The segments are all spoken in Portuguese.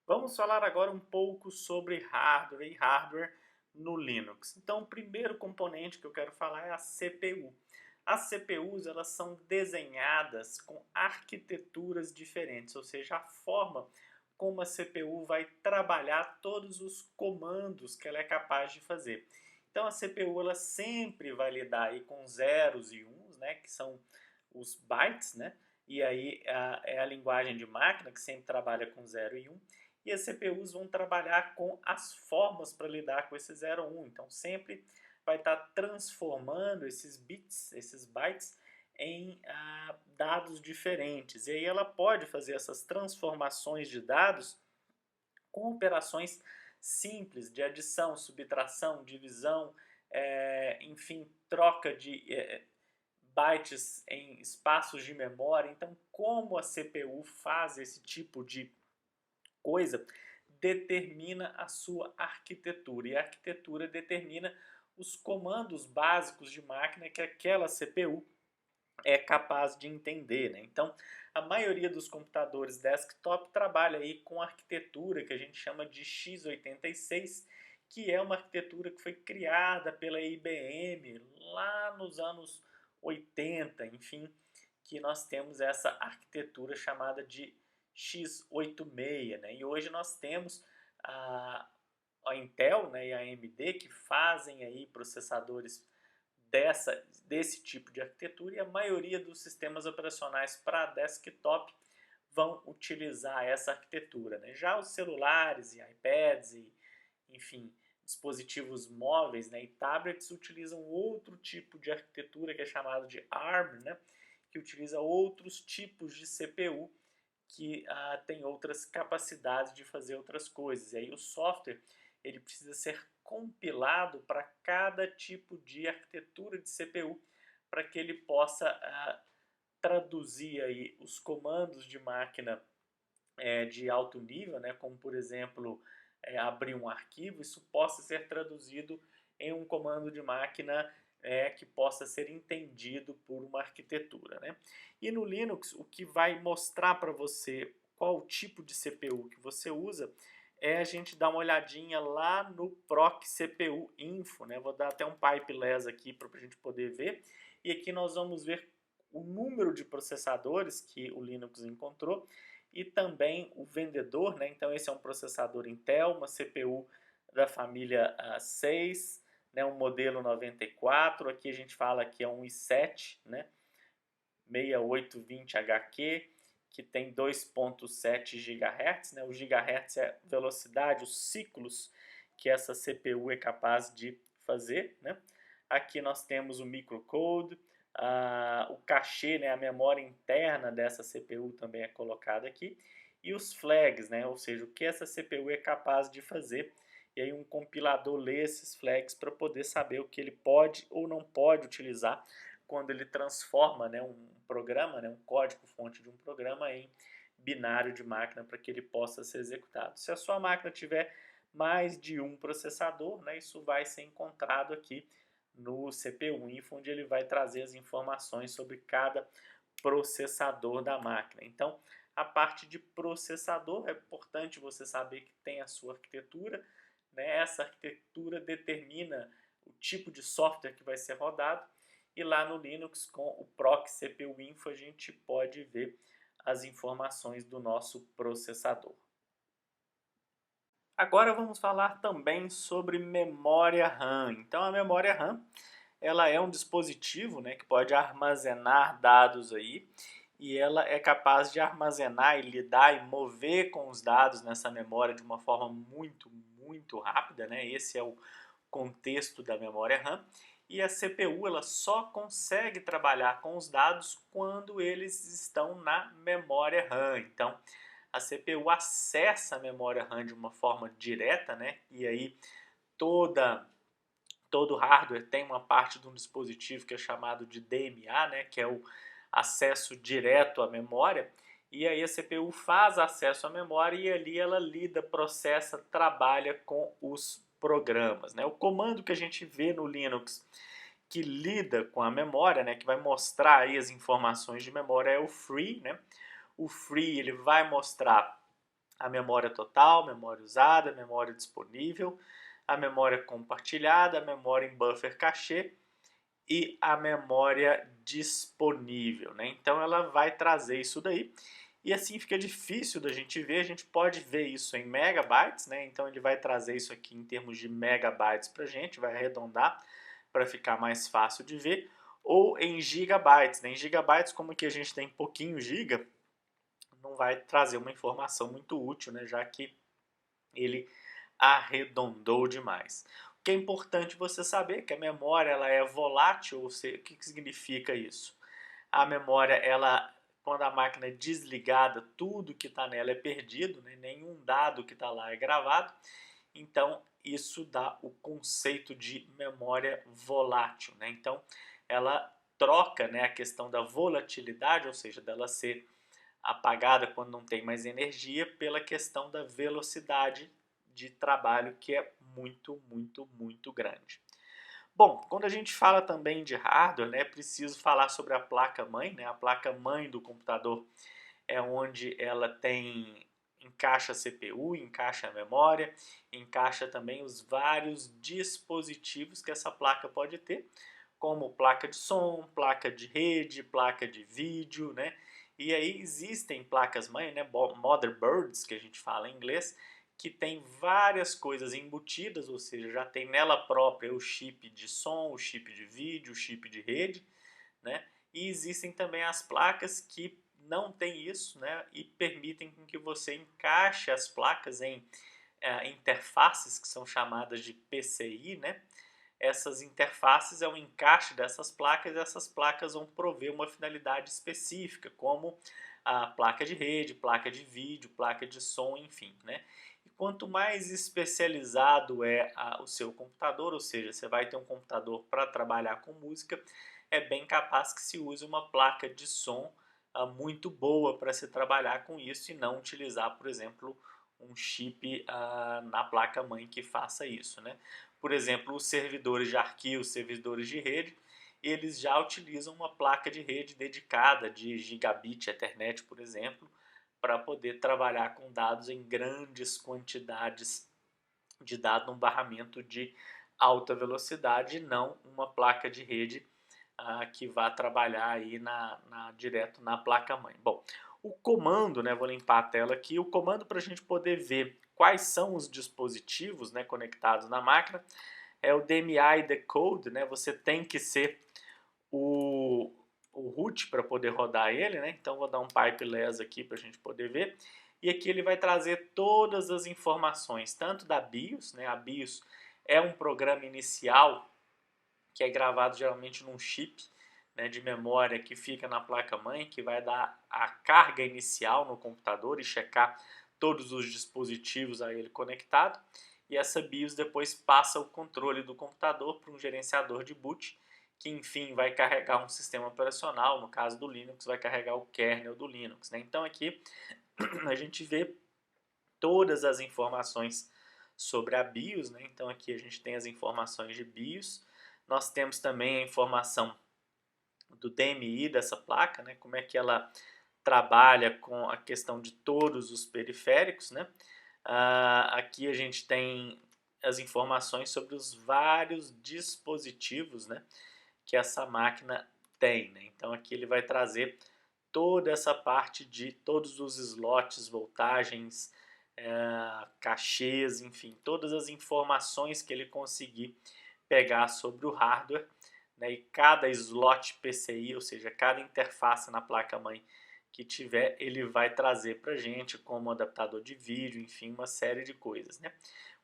Vamos falar agora um pouco sobre hardware e hardware no Linux. Então, o primeiro componente que eu quero falar é a CPU. As CPUs elas são desenhadas com arquiteturas diferentes, ou seja, a forma como a CPU vai trabalhar todos os comandos que ela é capaz de fazer. Então, a CPU ela sempre vai lidar aí com zeros e uns, né, que são os bytes, né? E aí é a linguagem de máquina que sempre trabalha com 0 e 1 e as CPUs vão trabalhar com as formas para lidar com esse 0 ou 1. Então sempre vai estar transformando esses bits, esses bytes, em dados diferentes. E aí ela pode fazer essas transformações de dados com operações simples de adição, subtração, divisão, enfim, troca de bytes em espaços de memória. Então, como a CPU faz esse tipo de coisa determina a sua arquitetura, e a arquitetura determina os comandos básicos de máquina que aquela CPU é capaz de entender, né? Então, a maioria dos computadores desktop trabalha aí com arquitetura que a gente chama de x86, que é uma arquitetura que foi criada pela IBM lá nos anos 80, enfim, que nós temos essa arquitetura chamada de x86, né? E hoje nós temos a Intel, né, e a AMD que fazem aí processadores desse tipo de arquitetura, e a maioria dos sistemas operacionais para desktop vão utilizar essa arquitetura, né? Já os celulares e iPads e, enfim, dispositivos móveis, né, e tablets utilizam outro tipo de arquitetura que é chamado de ARM, né, que utiliza outros tipos de CPU que tem outras capacidades de fazer outras coisas. E aí o software ele precisa ser compilado para cada tipo de arquitetura de CPU para que ele possa traduzir aí os comandos de máquina de alto nível, né, como por exemplo abrir um arquivo, isso possa ser traduzido em um comando de máquina que possa ser entendido por uma arquitetura, né? E no Linux, o que vai mostrar para você qual o tipo de CPU que você usa é a gente dar uma olhadinha lá no proc CPU info, né? Vou dar até um pipeless aqui para a gente poder ver. E aqui nós vamos ver o número de processadores que o Linux encontrou e também o vendedor, né? Então esse é um processador Intel, uma CPU da família 6, né? Um modelo 94, aqui a gente fala que é um i7, né? 6820HQ, que tem 2.7 GHz, né? O GHz é a velocidade, os ciclos que essa CPU é capaz de fazer, né? Aqui nós temos o microcode, o cachê, né, a memória interna dessa CPU também é colocada aqui, e os flags, né, ou seja, o que essa CPU é capaz de fazer, e aí um compilador lê esses flags para poder saber o que ele pode ou não pode utilizar quando ele transforma, né, um programa, né, um código-fonte de um programa em binário de máquina para que ele possa ser executado. Se a sua máquina tiver mais de um processador, né, isso vai ser encontrado aqui no CPU Info, onde ele vai trazer as informações sobre cada processador da máquina. Então, a parte de processador, é importante você saber que tem a sua arquitetura, né? Essa arquitetura determina o tipo de software que vai ser rodado, e lá no Linux, com o proc CPU Info, a gente pode ver as informações do nosso processador. Agora vamos falar também sobre memória RAM. Então a memória RAM ela é um dispositivo, né, que pode armazenar dados aí, e ela é capaz de armazenar e lidar e mover com os dados nessa memória de uma forma muito rápida, né? Esse é o contexto da memória RAM. E a CPU ela só consegue trabalhar com os dados quando eles estão na memória RAM. Então, a CPU acessa a memória RAM de uma forma direta, né? E aí todo hardware tem uma parte de um dispositivo que é chamado de DMA, né? Que é o acesso direto à memória. E aí a CPU faz acesso à memória e ali ela lida, processa, trabalha com os programas, né? O comando que a gente vê no Linux que lida com a memória, né, que vai mostrar aí as informações de memória é o free, né? O free ele vai mostrar a memória total, memória usada, memória disponível, a memória compartilhada, a memória em buffer cache e a memória disponível, né? Então ela vai trazer isso daí e assim fica difícil da gente ver, a gente pode ver isso em megabytes, né? Então ele vai trazer isso aqui em termos de megabytes para a gente, vai arredondar para ficar mais fácil de ver, ou em gigabytes, né? Em gigabytes, como que a gente tem pouquinho giga, não vai trazer uma informação muito útil, né? Já que ele arredondou demais. O que é importante você saber é que a memória ela é volátil, ou seja, o que significa isso? A memória, ela, quando a máquina é desligada, tudo que está nela é perdido, né? Nenhum dado que está lá é gravado. Então, isso dá o conceito de memória volátil, né? Então, ela troca, né, a questão da volatilidade, ou seja, dela ser apagada quando não tem mais energia, pela questão da velocidade de trabalho, que é muito, muito, muito grande. Bom, quando a gente fala também de hardware, né, é preciso falar sobre a placa-mãe, né? A placa-mãe do computador é onde ela tem encaixa a CPU, encaixa a memória, encaixa também os vários dispositivos que essa placa pode ter, como placa de som, placa de rede, placa de vídeo, né? E aí existem placas-mãe, né, motherboards, que a gente fala em inglês, que tem várias coisas embutidas, ou seja, já tem nela própria o chip de som, o chip de vídeo, o chip de rede, né? E existem também as placas que não têm isso, né, e permitem que você encaixe as placas em interfaces que são chamadas de PCI, né? Essas interfaces é o encaixe dessas placas e essas placas vão prover uma finalidade específica, como a placa de rede, placa de vídeo, placa de som, enfim, né? E quanto mais especializado é o seu computador, ou seja, você vai ter um computador para trabalhar com música, é bem capaz que se use uma placa de som muito boa para se trabalhar com isso e não utilizar, por exemplo, um chip na placa-mãe que faça isso, né? Por exemplo, os servidores de arquivos, servidores de rede, eles já utilizam uma placa de rede dedicada de gigabit Ethernet, por exemplo, para poder trabalhar com dados em grandes quantidades de dados num barramento de alta velocidade, não uma placa de rede que vá trabalhar aí direto na placa-mãe. Bom, o comando, né, vou limpar a tela aqui, o comando para a gente poder ver quais são os dispositivos, né, conectados na máquina é o DMI decode, né, você tem que ser o root para poder rodar ele, né, então vou dar um pipeless aqui para a gente poder ver, e aqui ele vai trazer todas as informações, tanto da BIOS, né, a BIOS é um programa inicial que é gravado geralmente num chip, né, de memória que fica na placa-mãe, que vai dar a carga inicial no computador e checar todos os dispositivos a ele conectado. E essa BIOS depois passa o controle do computador para um gerenciador de boot, que enfim vai carregar um sistema operacional, no caso do Linux vai carregar o kernel do Linux, né? Então aqui a gente vê todas as informações sobre a BIOS, né? Então aqui a gente tem as informações de BIOS, nós temos também a informação do DMI dessa placa, né? Como é que ela trabalha com a questão de todos os periféricos, né? Aqui a gente tem as informações sobre os vários dispositivos, né, que essa máquina tem, né? Então aqui ele vai trazer toda essa parte de todos os slots, voltagens, cachês, enfim, todas as informações que ele conseguir pegar sobre o hardware, né, e cada slot PCI, ou seja, cada interface na placa-mãe que tiver, ele vai trazer para a gente como adaptador de vídeo, enfim, uma série de coisas, né?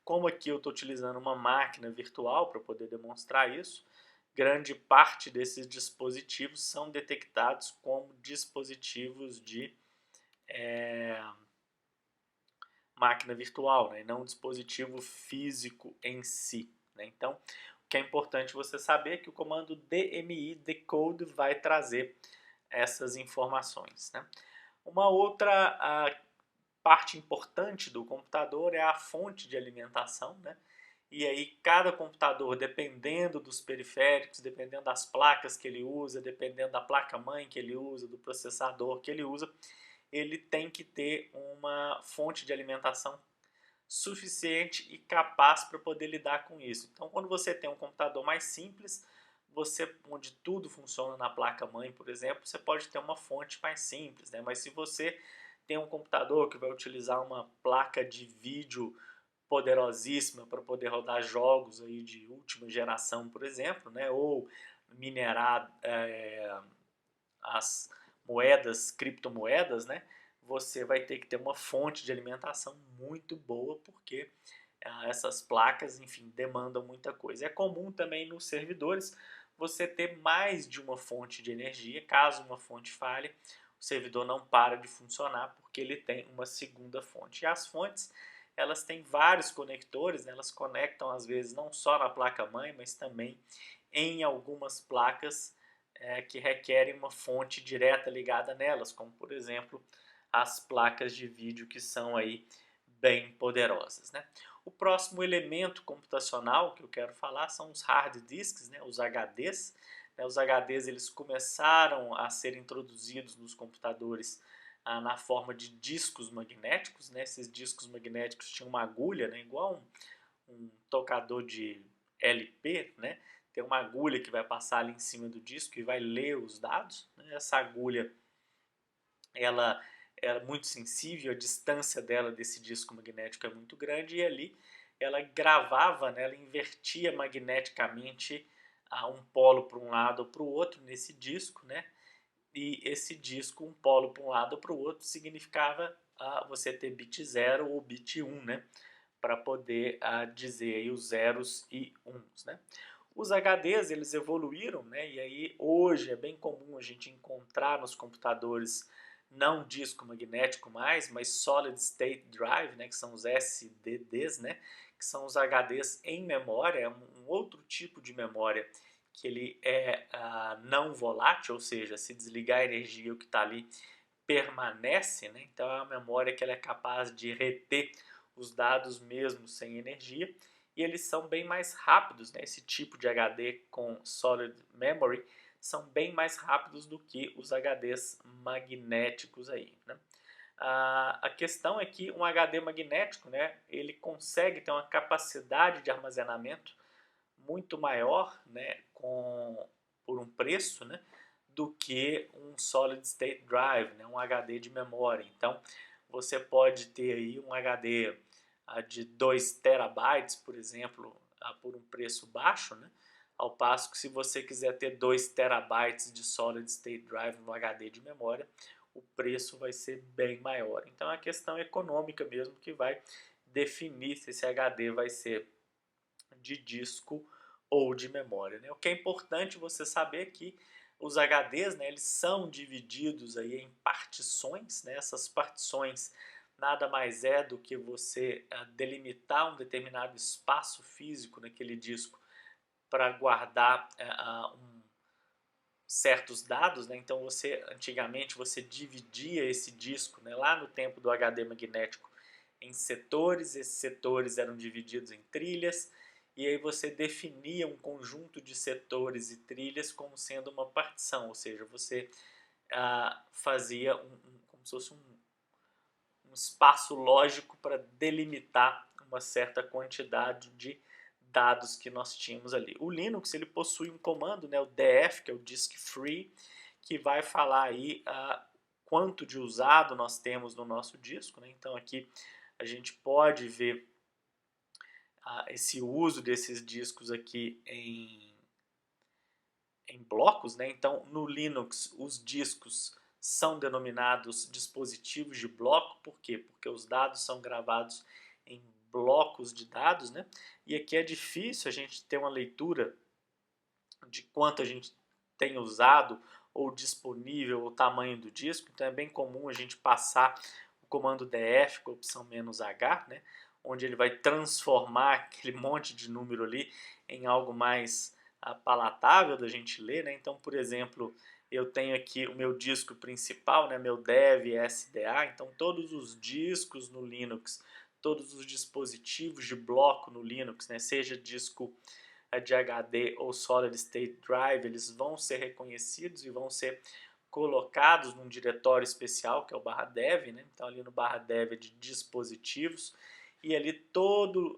Como aqui eu estou utilizando uma máquina virtual para poder demonstrar isso, grande parte desses dispositivos são detectados como dispositivos de máquina virtual, né, e não um dispositivo físico em si, né? Então, o que é importante você saber é que o comando DMI decode vai trazer essas informações, né? Uma outra parte importante do computador é a fonte de alimentação, né? E aí cada computador, dependendo dos periféricos, dependendo das placas que ele usa, dependendo da placa-mãe que ele usa, do processador que ele usa, ele tem que ter uma fonte de alimentação suficiente e capaz para poder lidar com isso. Então, quando você tem um computador mais simples, onde tudo funciona na placa-mãe, por exemplo, você pode ter uma fonte mais simples, né? Mas se você tem um computador que vai utilizar uma placa de vídeo poderosíssima para poder rodar jogos aí de última geração, por exemplo, né? Ou minerar as moedas, criptomoedas, né? Você vai ter que ter uma fonte de alimentação muito boa, porque essas placas, enfim, demandam muita coisa. É comum também nos servidores você ter mais de uma fonte de energia. Caso uma fonte falhe, o servidor não para de funcionar porque ele tem uma segunda fonte. E as fontes, elas têm vários conectores, né? Elas conectam às vezes não só na placa-mãe, mas também em algumas placas que requerem uma fonte direta ligada nelas, como por exemplo as placas de vídeo que são aí bem poderosas, né? O próximo elemento computacional que eu quero falar são os hard disks, né, os HDs. Né, os HDs eles começaram a ser introduzidos nos computadores na forma de discos magnéticos. Né? Esses discos magnéticos tinham uma agulha, né, igual um tocador de LP, né? Tem uma agulha que vai passar ali em cima do disco e vai ler os dados. Né? Essa agulha ela é muito sensível, a distância dela desse disco magnético é muito grande e ali ela gravava, né, ela invertia magneticamente um polo para um lado ou para o outro nesse disco, né? E esse disco, um polo para um lado ou para o outro, significava você ter bit 0 ou bit 1, né? Para poder dizer aí os zeros e uns, né? Os HDs eles evoluíram, né? E aí hoje é bem comum a gente encontrar nos computadores não disco magnético mais, mas Solid State Drive, né? Que são os SSDs, né? Que são os HDs em memória, é um outro tipo de memória que ele é não volátil, ou seja, se desligar a energia o que está ali permanece, né? Então é uma memória que ela é capaz de reter os dados mesmo sem energia e eles são bem mais rápidos, né? Esse tipo de HD com Solid Memory são bem mais rápidos do que os HDs magnéticos aí, né? A questão é que um HD magnético, né, ele consegue ter uma capacidade de armazenamento muito maior, né, por um preço, né, do que um Solid State Drive, né, um HD de memória. Então, você pode ter aí um HD de 2 terabytes, por exemplo, por um preço baixo, né, ao passo que se você quiser ter 2 terabytes de Solid State Drive no HD de memória, o preço vai ser bem maior. Então, é a questão econômica mesmo que vai definir se esse HD vai ser de disco ou de memória, né? O que é importante você saber é que os HDs, né, eles são divididos aí em partições, né? Essas partições nada mais é do que você delimitar um determinado espaço físico naquele disco para guardar certos dados, né? Então antigamente você dividia esse disco, né, lá no tempo do HD magnético em setores, esses setores eram divididos em trilhas e aí você definia um conjunto de setores e trilhas como sendo uma partição, ou seja, você fazia como se fosse um espaço lógico para delimitar uma certa quantidade de dados que nós tínhamos ali. O Linux ele possui um comando, né, o df, que é o disk free, que vai falar aí quanto de usado nós temos no nosso disco, né? Então aqui a gente pode ver esse uso desses discos aqui em blocos, né? Então no Linux os discos são denominados dispositivos de bloco, por quê? Porque os dados são gravados em blocos de dados, né? E aqui é difícil a gente ter uma leitura de quanto a gente tem usado ou disponível o tamanho do disco, então é bem comum a gente passar o comando df com a opção "-h", né? Onde ele vai transformar aquele monte de número ali em algo mais palatável da gente ler, né? Então, por exemplo, eu tenho aqui o meu disco principal, né? Meu dev SDA, então todos os discos no Linux, todos os dispositivos de bloco no Linux, né? Seja disco de HD ou Solid State Drive, eles vão ser reconhecidos e vão ser colocados num diretório especial, que é o /dev, né? Então ali no /dev é de dispositivos, e ali todo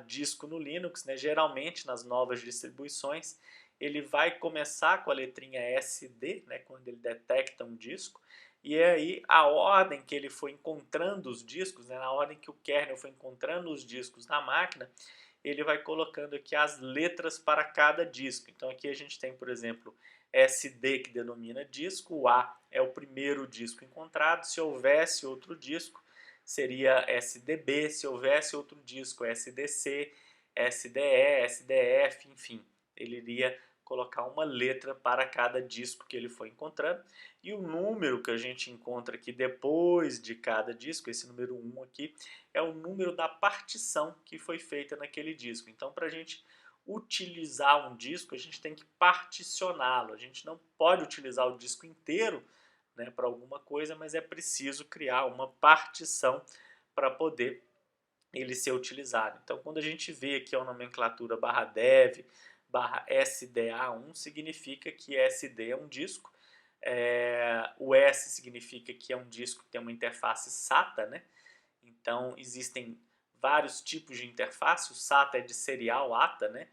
disco no Linux, né? Geralmente nas novas distribuições, ele vai começar com a letrinha SD, né? Quando ele detecta um disco, e aí a ordem que ele foi encontrando os discos, né? Na ordem que o kernel foi encontrando os discos na máquina, ele vai colocando aqui as letras para cada disco. Então aqui a gente tem, por exemplo, SD, que denomina disco, o A é o primeiro disco encontrado. Se houvesse outro disco, seria SDB, se houvesse outro disco, SDC, SDE, SDF, enfim, ele iria colocar uma letra para cada disco que ele foi encontrando, e o número que a gente encontra aqui depois de cada disco, esse número 1 aqui, é o número da partição que foi feita naquele disco. Então, para a gente utilizar um disco, a gente tem que particioná-lo. A gente não pode utilizar o disco inteiro, né, para alguma coisa, mas é preciso criar uma partição para poder ele ser utilizado. Então, quando a gente vê aqui a nomenclatura /dev, /SDA1, significa que SD é um disco, o S significa que é um disco que tem uma interface SATA, né? Então, existem vários tipos de interface. O SATA é de serial ATA, né?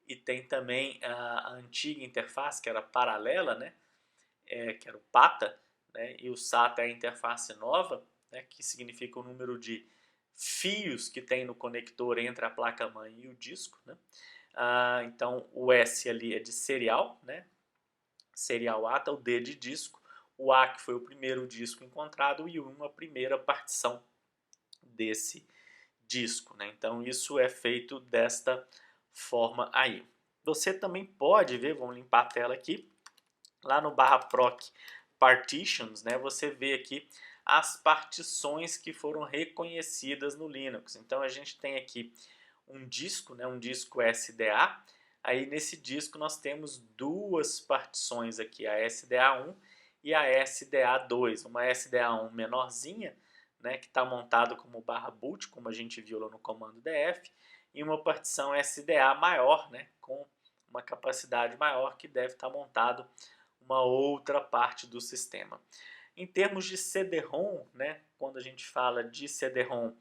E tem também a antiga interface, que era paralela, né? Que era o PATA, né? E o SATA é a interface nova, né? Que significa o número de fios que tem no conector entre a placa-mãe e o disco, né? Então, o S ali é de serial, né? Serial ATA, o D de disco, o A que foi o primeiro disco encontrado e o 1 a primeira partição desse disco, né? Então isso é feito desta forma aí. Você também pode ver, vamos limpar a tela aqui, lá no /proc partitions, né? Você vê aqui as partições que foram reconhecidas no Linux. Então a gente tem aqui um disco, né? Um disco SDA. Aí nesse disco nós temos duas partições aqui, a SDA1 e a SDA2. Uma SDA1 menorzinha, né, que está montado como /boot, como a gente viu lá no comando df, e uma partição SDA maior, né, com uma capacidade maior, que deve estar montado uma outra parte do sistema. Em termos de CD-ROM, né, quando a gente fala de CD-ROM,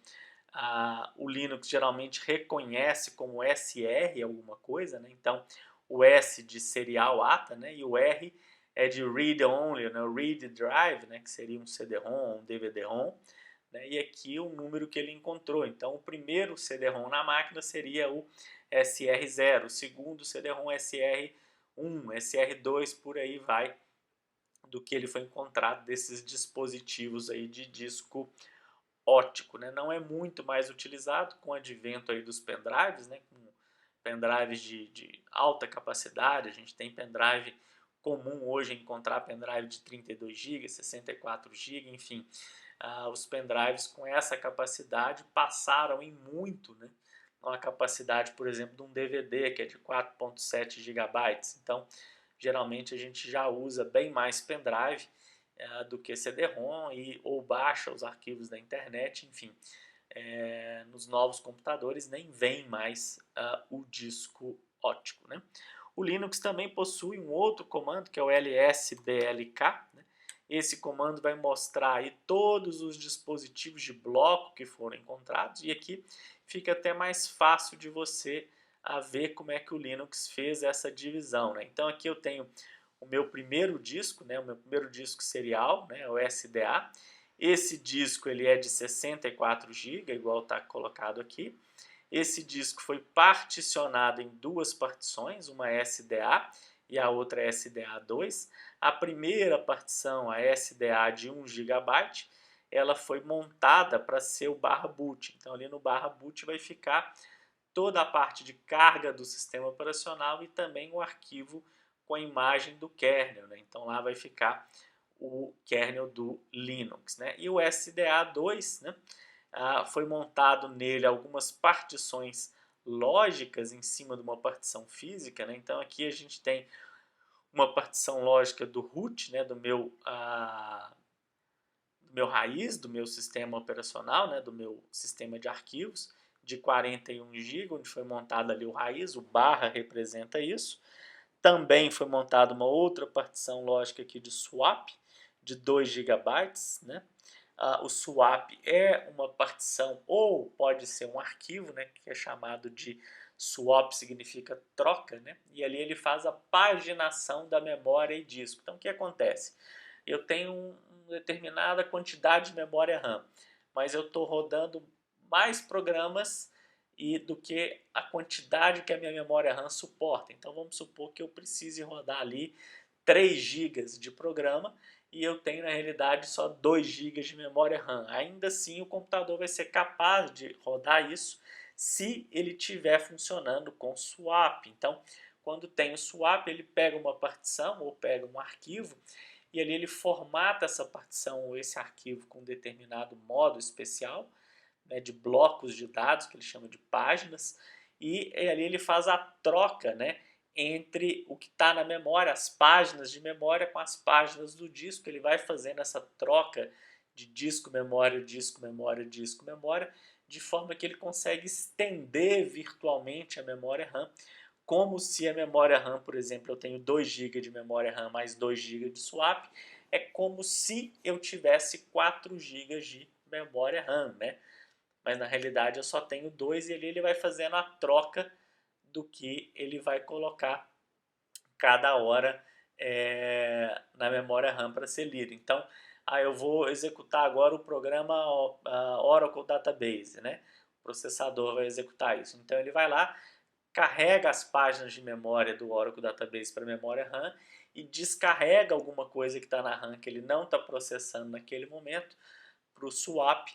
o Linux geralmente reconhece como SR alguma coisa, né? Então o S de serial ATA, né? E o R é de read only, né? Read drive, né? Que seria um CD-ROM, um DVD-ROM, né? E aqui o número que ele encontrou. Então o primeiro CD-ROM na máquina seria o SR0, o segundo CD-ROM SR1, SR2, por aí vai, do que ele foi encontrado desses dispositivos aí de disco óptico, né? Não é muito mais utilizado com o advento aí dos pendrives, né? Com pendrives de alta capacidade. A gente tem pendrive comum hoje encontrar pendrive de 32 GB, 64 GB, enfim. Os pendrives com essa capacidade passaram em muito, né? Uma capacidade, por exemplo, de um DVD que é de 4.7 GB. Então, geralmente a gente já usa bem mais pendrive do que CD-ROM, ou baixa os arquivos da internet, enfim. Nos novos computadores nem vem mais o disco óptico, né? O Linux também possui um outro comando, que é o lsblk, né? Esse comando vai mostrar aí todos os dispositivos de bloco que foram encontrados, e aqui fica até mais fácil de você ver como é que o Linux fez essa divisão, né? Então aqui eu tenho o meu primeiro disco, né, o meu primeiro disco serial, né, o SDA. Esse disco ele é de 64 GB, igual está colocado aqui. Esse disco foi particionado em duas partições, uma SDA e a outra SDA2. A primeira partição, a SDA de 1 GB, ela foi montada para ser o /boot. Então ali no /boot vai ficar toda a parte de carga do sistema operacional e também o arquivo com a imagem do kernel, né? Então lá vai ficar o kernel do Linux, né? E o SDA2, né? Foi montado nele algumas partições lógicas em cima de uma partição física, né? Então aqui a gente tem uma partição lógica do root, né? Do meu raiz, do meu sistema operacional, né? Do meu sistema de arquivos, de 41 GB, onde foi montado ali o raiz, o barra representa isso. Também foi montada uma outra partição lógica aqui de swap, de 2 GB, né? O swap é uma partição ou pode ser um arquivo, né, que é chamado de swap, significa troca, né? E ali ele faz a paginação da memória e disco. Então o que acontece? Eu tenho uma determinada quantidade de memória RAM, mas eu estou rodando mais programas do que a quantidade que a minha memória RAM suporta. Então vamos supor que eu precise rodar ali 3 GB de programa e eu tenho na realidade só 2 GB de memória RAM. Ainda assim o computador vai ser capaz de rodar isso se ele estiver funcionando com swap. Então quando tem o swap, ele pega uma partição ou pega um arquivo e ali ele formata essa partição ou esse arquivo com um determinado modo especial, né, de blocos de dados, que ele chama de páginas, e ali ele faz a troca, né, entre o que está na memória, as páginas de memória com as páginas do disco. Ele vai fazendo essa troca de disco, memória, disco, memória, disco, memória, de forma que ele consegue estender virtualmente a memória RAM, como se a memória RAM, por exemplo, eu tenho 2 GB de memória RAM mais 2 GB de swap, é como se eu tivesse 4 GB de memória RAM, né? Mas na realidade eu só tenho 2 e ali ele vai fazendo a troca do que ele vai colocar cada hora na memória RAM para ser lido. Então, eu vou executar agora o programa Oracle Database, né? O processador vai executar isso. Então ele vai lá, carrega as páginas de memória do Oracle Database para a memória RAM e descarrega alguma coisa que está na RAM que ele não está processando naquele momento para o swap,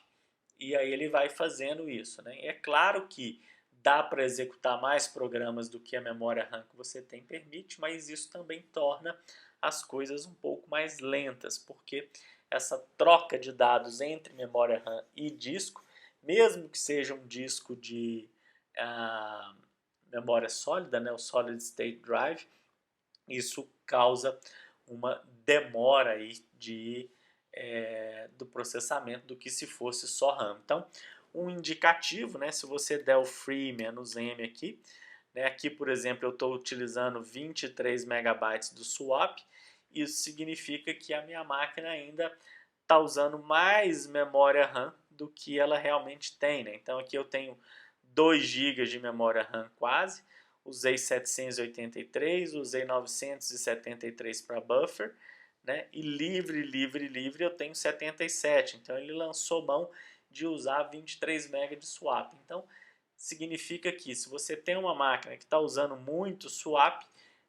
e aí ele vai fazendo isso, né? E é claro que dá para executar mais programas do que a memória RAM que você tem permite, mas isso também torna as coisas um pouco mais lentas, porque essa troca de dados entre memória RAM e disco, mesmo que seja um disco de memória sólida, né, o Solid State Drive, isso causa uma demora aí do processamento do que se fosse só RAM. Então, um indicativo, né, se você der o free "-m" aqui, né, aqui, por exemplo, eu estou utilizando 23 megabytes do swap, isso significa que a minha máquina ainda está usando mais memória RAM do que ela realmente tem, né? Então aqui eu tenho 2 GB de memória RAM quase, usei 783, usei 973 para buffer, né? E livre eu tenho 77. Então ele lançou mão de usar 23 MB de swap. Então significa que se você tem uma máquina que está usando muito swap,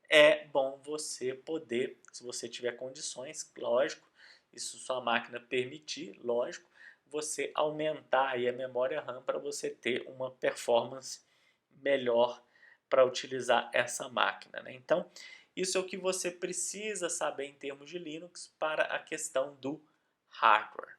é bom você poder, se você tiver condições, lógico, isso sua máquina permitir, lógico, você aumentar aí a memória RAM para você ter uma performance melhor para utilizar essa máquina, né? Então, isso é o que você precisa saber em termos de Linux para a questão do hardware.